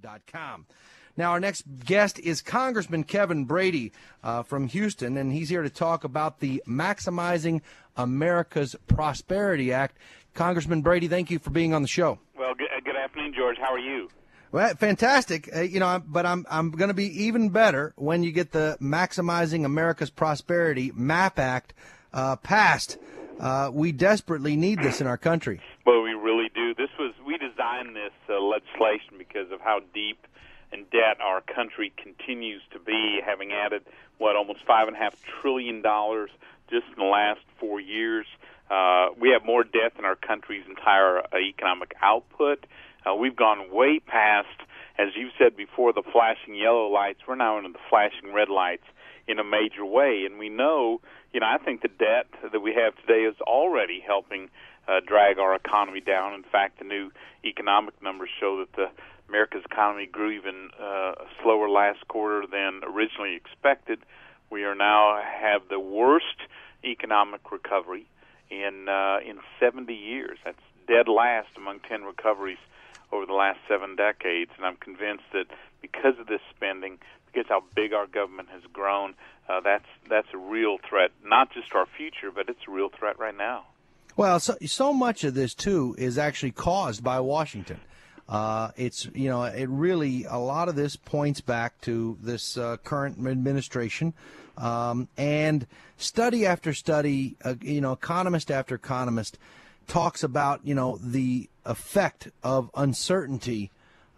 congressman.com. Now, our next guest is Congressman Kevin Brady from Houston, and he's here to talk about the Maximizing America's Prosperity Act. Congressman Brady, thank you for being on the show. Well, good afternoon, George. How are you? Well, fantastic. But I'm going to be even better when you get the Maximizing America's Prosperity MAP Act passed. We desperately need this in our country. Well, we really do. We designed this legislation because of how deep in debt our country continues to be, having added, almost $5.5 trillion just in the last 4 years. We have more debt than our country's entire economic output. We've gone way past, as you said before, the flashing yellow lights. We're now into the flashing red lights in a major way. And we know, I think the debt that we have today is already helping drag our economy down. In fact, the new economic numbers show that America's economy grew even slower last quarter than originally expected. We are now have the worst economic recovery in 70 years. That's dead last among 10 recoveries over the last 7 decades. And I'm convinced that because of this spending, because how big our government has grown, that's a real threat, not just to our future, but it's a real threat right now. Well, so much of this, too, is actually caused by Washington. It really, a lot of this points back to this current administration, and study after study, economist after economist talks about, the effect of uncertainty,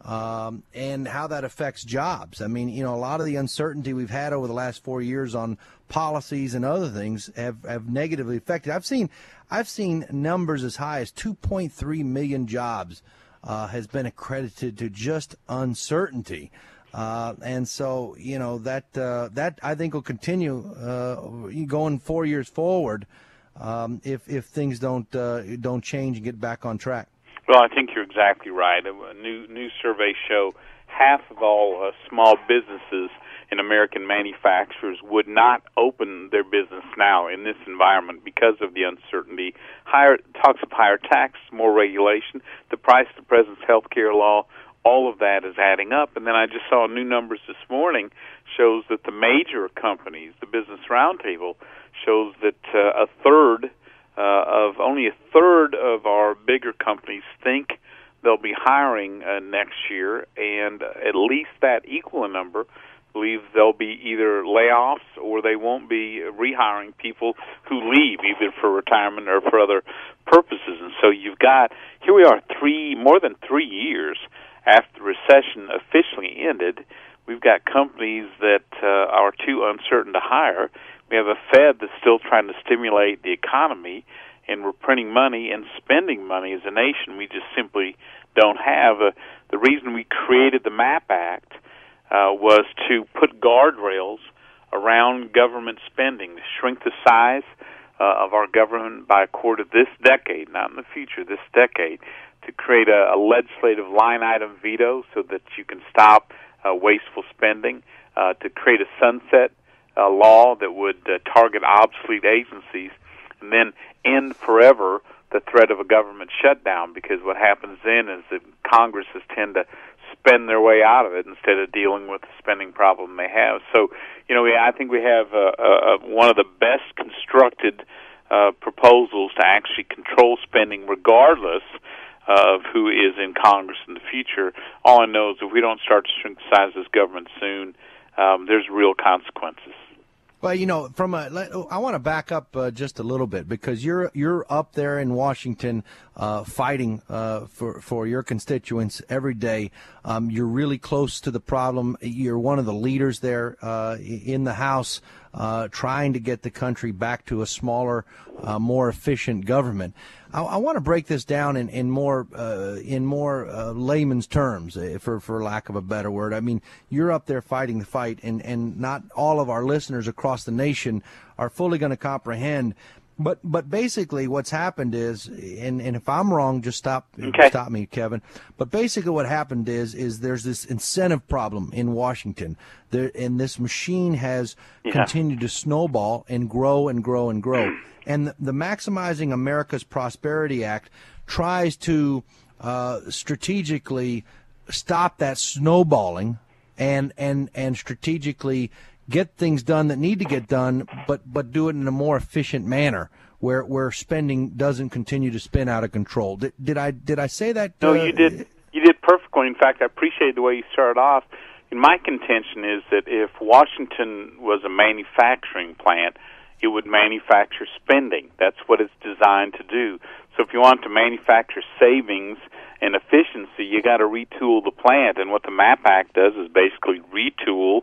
and how that affects jobs. I mean, a lot of the uncertainty we've had over the last 4 years on policies and other things have negatively affected. I've seen numbers as high as 2.3 million jobs has been accredited to just uncertainty. And so, that I think will continue going 4 years forward if things don't change and get back on track. Well, I think you're exactly right. New surveys show half of all small businesses and American manufacturers would not open their business now in this environment because of the uncertainty. Talks of higher tax, more regulation, the price of the president's health care law, all of that is adding up. And then I just saw new numbers this morning shows that the major companies, the Business Roundtable, shows that only a third of our bigger companies think they'll be hiring next year, and at least that equal number believe there'll be either layoffs or they won't be rehiring people who leave, either for retirement or for other purposes. And so here we are more than 3 years after the recession officially ended. We've got companies that are too uncertain to hire. We have a Fed that's still trying to stimulate the economy, and we're printing money and spending money as a nation we just simply don't have. The reason we created the MAP Act was to put guardrails around government spending, to shrink the size of our government by a quarter this decade, not in the future, this decade, to create a legislative line item veto so that you can stop wasteful spending, to create a sunset law that would target obsolete agencies, and then end forever the threat of a government shutdown, because what happens then is that Congresses tend to spend their way out of it instead of dealing with the spending problem they have. So, I think we have one of the best constructed proposals to actually control spending regardless of who is in Congress in the future. All I know is if we don't start to shrink the size of this government soon, there's real consequences. Well, I want to back up just a little bit, because you're up there in Washington fighting for your constituents every day. You're really close to the problem. You're one of the leaders there in the House trying to get the country back to a smaller, more efficient government. I want to break this down in more layman's terms, for lack of a better word. I mean, you're up there fighting the fight, and not all of our listeners across the nation are fully going to comprehend. But basically, what's happened is, and if I'm wrong, just stop me, Kevin. But basically, what happened is there's this incentive problem in Washington, and this machine has continued to snowball and grow and grow and grow. And the Maximizing America's Prosperity Act tries to strategically stop that snowballing and strategically get things done that need to get done, but do it in a more efficient manner where spending doesn't continue to spin out of control. Did I say that? No, you did. You did perfectly. In fact, I appreciate the way you started off. And my contention is that if Washington was a manufacturing plant, it would manufacture spending. That's what it's designed to do. So if you want to manufacture savings and efficiency, you got to retool the plant. And what the MAP Act does is basically retool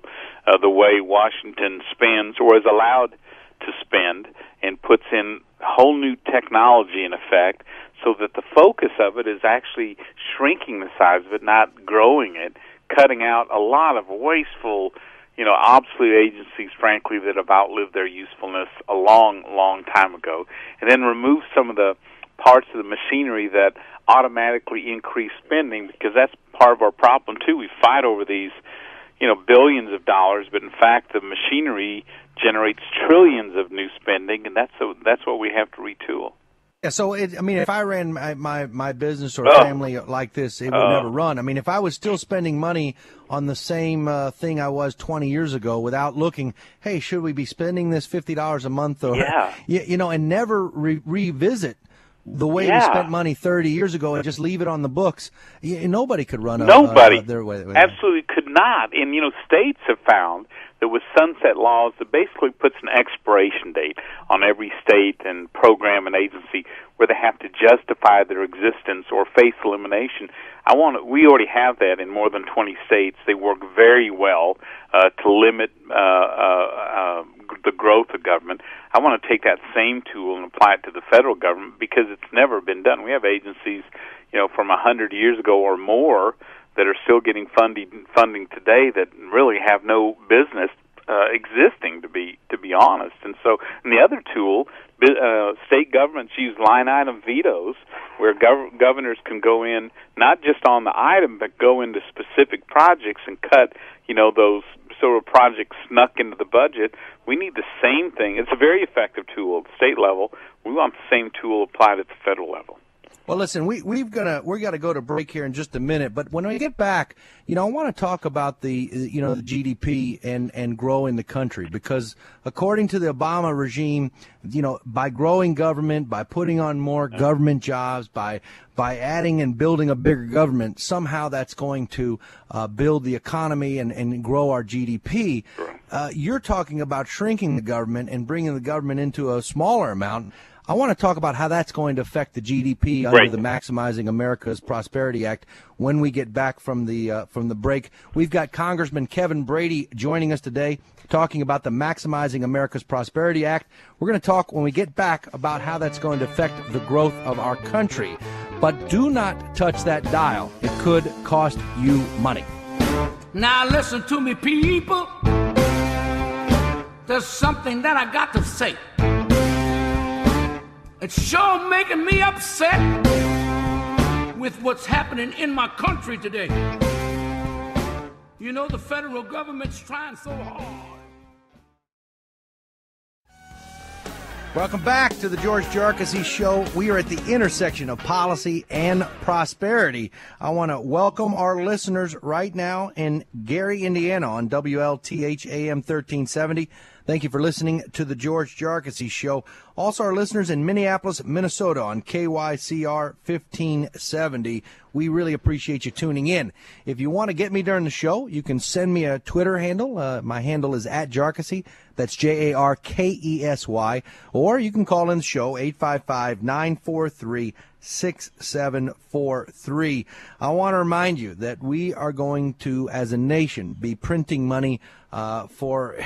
the way Washington spends or is allowed to spend, and puts in whole new technology in effect, so that the focus of it is actually shrinking the size of it, not growing it, cutting out a lot of wasteful, obsolete agencies, frankly, that have outlived their usefulness a long, long time ago, and then remove some of the parts of the machinery that automatically increase spending, because that's part of our problem, too. We fight over these, billions of dollars, but in fact the machinery generates trillions of new spending, and that's what we have to retool. Yeah, so if I ran my business or family like this, it would never run. I mean, if I was still spending money on the same thing I was 20 years ago without looking, hey, should we be spending this $50 a month, or and never revisit the way we spent money 30 years ago and just leave it on the books, nobody could run their way. Absolutely could not. And, states have found that with sunset laws that basically puts an expiration date on every state and program and agency where they have to justify their existence or face elimination. We already have that in more than 20 states. They work very well to limit the growth of government. I want to take that same tool and apply it to the federal government, because it's never been done. We have agencies, from 100 years ago or more that are still getting funding today that really have no business existing, to be honest. And so, the other tool, state governments use line item vetoes, where governors can go in not just on the item, but go into specific projects and cut, those sort of projects snuck into the budget. We need the same thing. It's a very effective tool at the state level. We want the same tool applied at the federal level. Well, listen, we're got to go to break here in just a minute, but when we get back, I want to talk about the the GDP and growing the country, because according to the Obama regime, by growing government, by putting on more government jobs, by adding and building a bigger government, somehow that's going to build the economy and grow our GDP. You're talking about shrinking the government and bringing the government into a smaller amount. I want to talk about how that's going to affect the GDP under the Maximizing America's Prosperity Act when we get back from the break. We've got Congressman Kevin Brady joining us today, talking about the Maximizing America's Prosperity Act. We're going to talk when we get back about how that's going to affect the growth of our country. But do not touch that dial. It could cost you money. Now listen to me, people. There's something that I got to say. It's sure making me upset with what's happening in my country today. The federal government's trying so hard. Welcome back to the George Jarkesy Show. We are at the intersection of policy and prosperity. I want to welcome our listeners right now in Gary, Indiana on WLTH AM 1370. Thank you for listening to the George Jarkesy Show. Also, our listeners in Minneapolis, Minnesota on KYCR 1570. We really appreciate you tuning in. If you want to get me during the show, you can send me a Twitter handle. My handle is @Jarkesy. That's JARKESY. Or you can call in the show, 855-943-6743. I want to remind you that we are going to, as a nation, be printing money for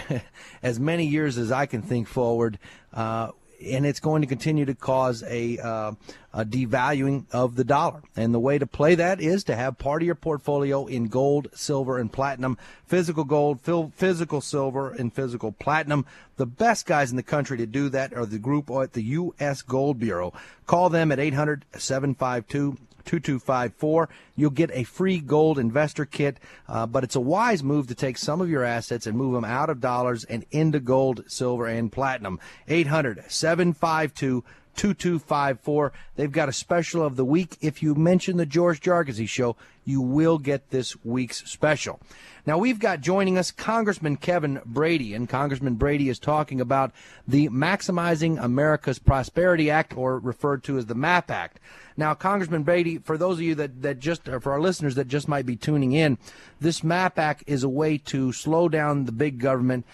as many years as I can think forward, and it's going to continue to cause a devaluing of the dollar. And the way to play that is to have part of your portfolio in gold, silver, and platinum. Physical gold, physical silver, and physical platinum. The best guys in the country to do that are the group at the U.S. Gold Bureau. Call them at 800-752-2254. You'll get a free gold investor kit, but it's a wise move to take some of your assets and move them out of dollars and into gold, silver, and platinum. 800-752-2254. They've got a special of the week. If you mention the George Jarkesy Show, you will get this week's special. Now, we've got joining us Congressman Kevin Brady, and Congressman Brady is talking about the Maximizing America's Prosperity Act, or referred to as the MAP Act. Now, Congressman Brady, for those of you that just, or for our listeners that just might be tuning in, this MAP Act is a way to slow down the big government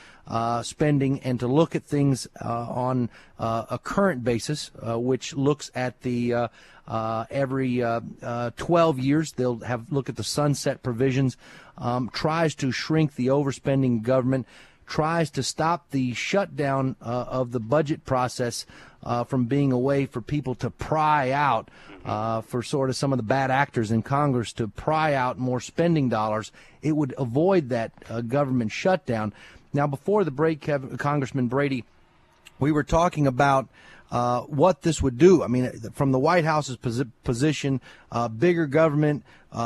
spending and to look at things on a current basis, which looks at the every 12 years. They'll look at the sunset provisions, tries to shrink the overspending government, tries to stop the shutdown of the budget process from being a way for people to pry out, for sort of some of the bad actors in Congress to pry out more spending dollars. It would avoid that government shutdown. Now, before the break, Congressman Brady, we were talking about what this would do. I mean, from the White House's position, bigger government,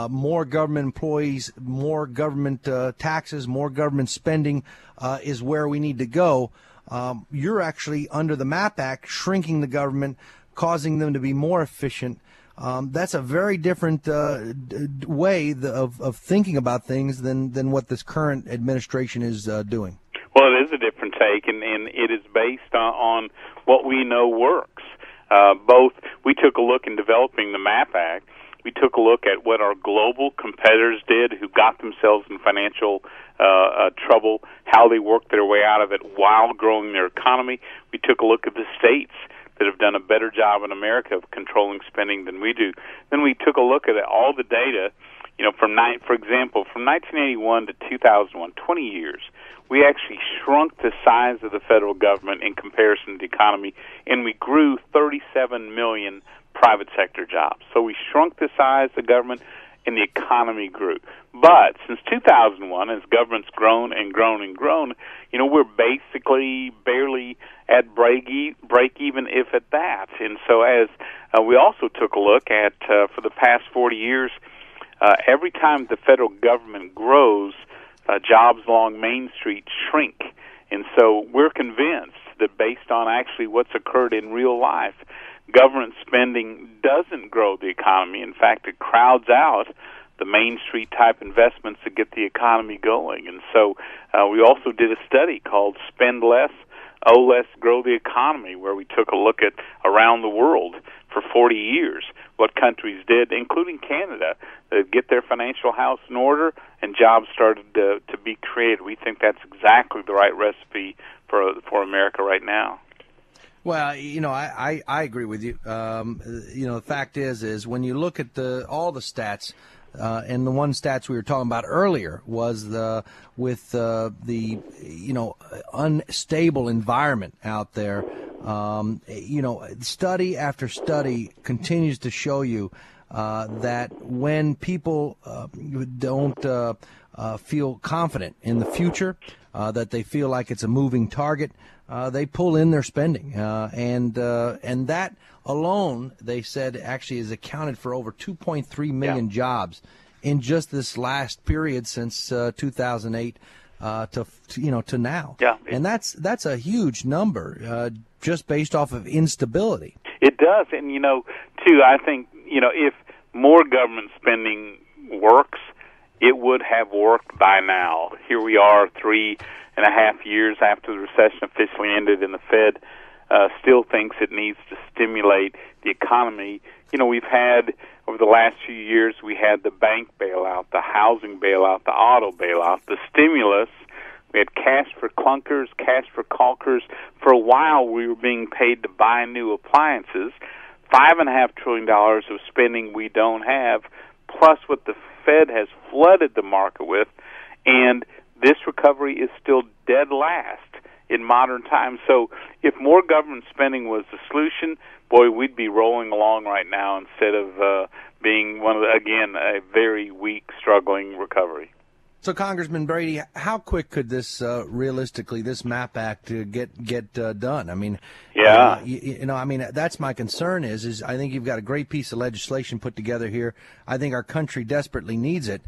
more government employees, more government taxes, more government spending is where we need to go. You're actually, under the MAP Act, shrinking the government, causing them to be more efficient. That's a very different way of thinking about things than what this current administration is doing. Well, it is a different take, and it is based on what we know works. We took a look in developing the MAP Act. We took a look at what our global competitors did who got themselves in financial trouble, how they worked their way out of it while growing their economy. We took a look at the states that have done a better job in America of controlling spending than we do. Then we took a look at all the data, for example, from 1981 to 2001, 20 years, we actually shrunk the size of the federal government in comparison to the economy, and we grew 37 million private sector jobs. So we shrunk the size of the government, and the economy grew. But since 2001, as government's grown and grown and grown, we're basically barely at break even, if at that. And so as we also took a look at, for the past 40 years, every time the federal government grows, jobs along Main Street shrink. And so we're convinced that based on actually what's occurred in real life, government spending doesn't grow the economy. In fact, it crowds out the Main Street type investments that get the economy going. And so we also did a study called Spend Less, Owe Less, Grow the Economy, where we took a look at around the world for 40 years what countries did, including Canada, get their financial house in order and jobs started to be created. We think that's exactly the right recipe for America right now. Well, I agree with you. The fact is when you look at all the stats, and the one stats we were talking about earlier was with the unstable environment out there. Study after study continues to show you that when people don't feel confident in the future, that they feel like it's a moving target, they pull in their spending, and that alone, they said, actually is accounted for over 2.3 million jobs in just this last period since 2008 to now. Yeah, and that's a huge number, just based off of instability. It does, and too, I think if more government spending works, it would have worked by now. Here we are 3.5 years after the recession officially ended, and the Fed still thinks it needs to stimulate the economy. We've had, over the last few years, we had the bank bailout, the housing bailout, the auto bailout, the stimulus. We had cash for clunkers, cash for caulkers. For a while, we were being paid to buy new appliances. $5.5 trillion of spending we don't have, plus what the Fed has flooded the market with, and this recovery is still dead last in modern times. So if more government spending was the solution, boy, we'd be rolling along right now instead of being a very weak, struggling recovery. So, Congressman Brady, how quick could this, realistically, this MAP Act get done? I mean, that's my concern is I think you've got a great piece of legislation put together here. I think our country desperately needs it.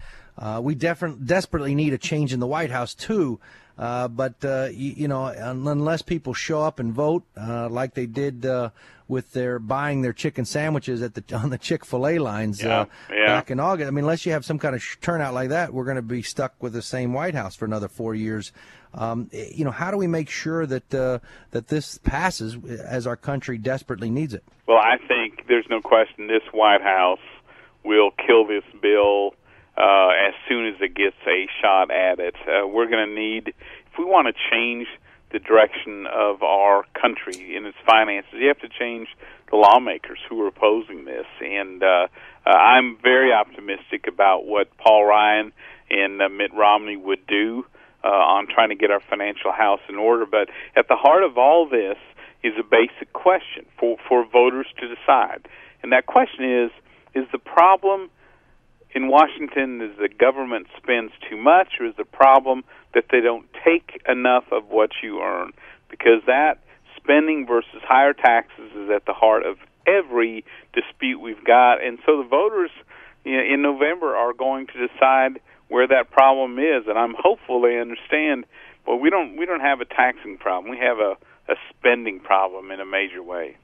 We desperately need a change in the White House, too. But unless people show up and vote like they did with buying their chicken sandwiches on the Chick-fil-A lines back in August, I mean, unless you have some kind of turnout like that, we're going to be stuck with the same White House for another 4 years. How do we make sure that this passes as our country desperately needs it? Well, I think there's no question this White House will kill this bill as soon as it gets a shot at it. We're going to need, if we want to change the direction of our country and its finances, you have to change the lawmakers who are opposing this. And I'm very optimistic about what Paul Ryan and Mitt Romney would do on trying to get our financial house in order. But at the heart of all this is a basic question for voters to decide. And that question is the problem in Washington is the government spends too much, or is the problem that they don't take enough of what you earn? Because that spending versus higher taxes is at the heart of every dispute we've got. And so the voters in November are going to decide where that problem is, and I'm hopeful they understand. Well, we don't have a taxing problem. We have a spending problem in a major way.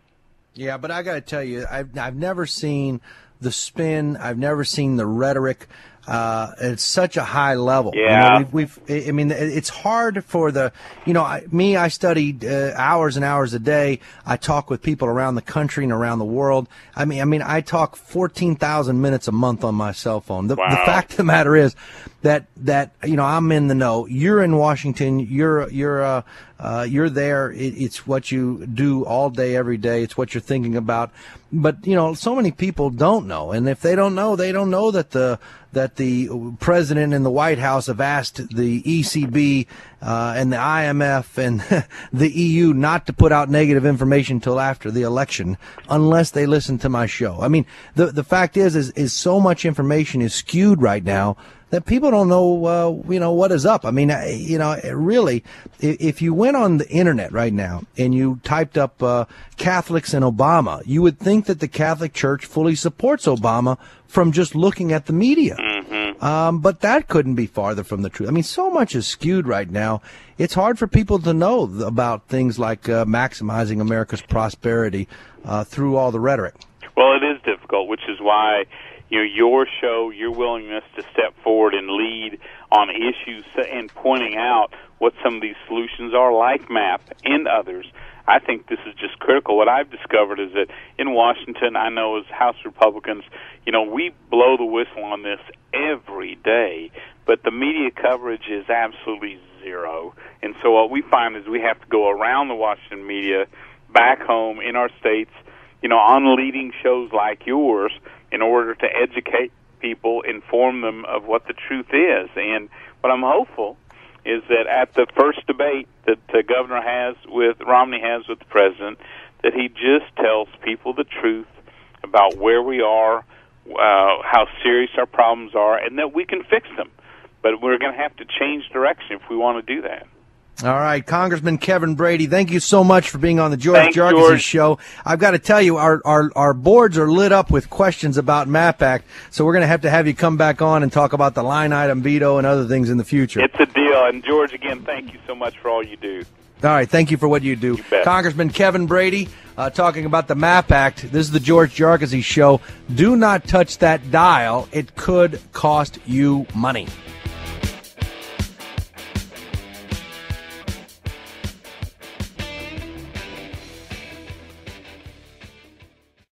Yeah, but I got to tell you, I've never seen the spin. I've never seen the rhetoric. It's such a high level. Yeah. I mean, it's hard for I studied hours and hours a day. I talk with people around the country and around the world. I mean, I talk 14,000 minutes a month on my cell phone. The fact of the matter is that I'm in the know. You're in Washington. You're there. It's what you do all day, every day. It's what you're thinking about. But so many people don't know, and if they don't know that the president and the White House have asked the ECB and the IMF and the EU not to put out negative information until after the election, unless they listen to my show. I mean, the fact is so much information is skewed right now that people don't know, what is up. I mean, really, if you went on the internet right now and you typed up Catholics and Obama, you would think that the Catholic Church fully supports Obama from just looking at the media. Mm-hmm. But that couldn't be farther from the truth. I mean, so much is skewed right now. It's hard for people to know about things like maximizing America's prosperity through all the rhetoric. Well, it is difficult, which is why your show, your willingness to step forward and lead on issues and pointing out what some of these solutions are, like MAP and others, I think this is just critical. What I've discovered is that in Washington, I know as House Republicans, we blow the whistle on this every day, but the media coverage is absolutely zero. And so what we find is we have to go around the Washington media, back home in our states, on leading shows like yours, in order to educate people, inform them of what the truth is. And what I'm hopeful is that at the first debate that Romney has with the president, that he just tells people the truth about where we are, how serious our problems are, and that we can fix them. But we're going to have to change direction if we want to do that. All right, Congressman Kevin Brady, thank you so much for being on the George Jarkesy Show. I've got to tell you, our boards are lit up with questions about MAP Act, so we're going to have you come back on and talk about the line item veto and other things in the future. It's a deal. And, George, again, thank you so much for all you do. All right, thank you for what you do. You bet. Congressman Kevin Brady talking about the MAP Act. This is the George Jarkesy Show. Do not touch that dial. It could cost you money.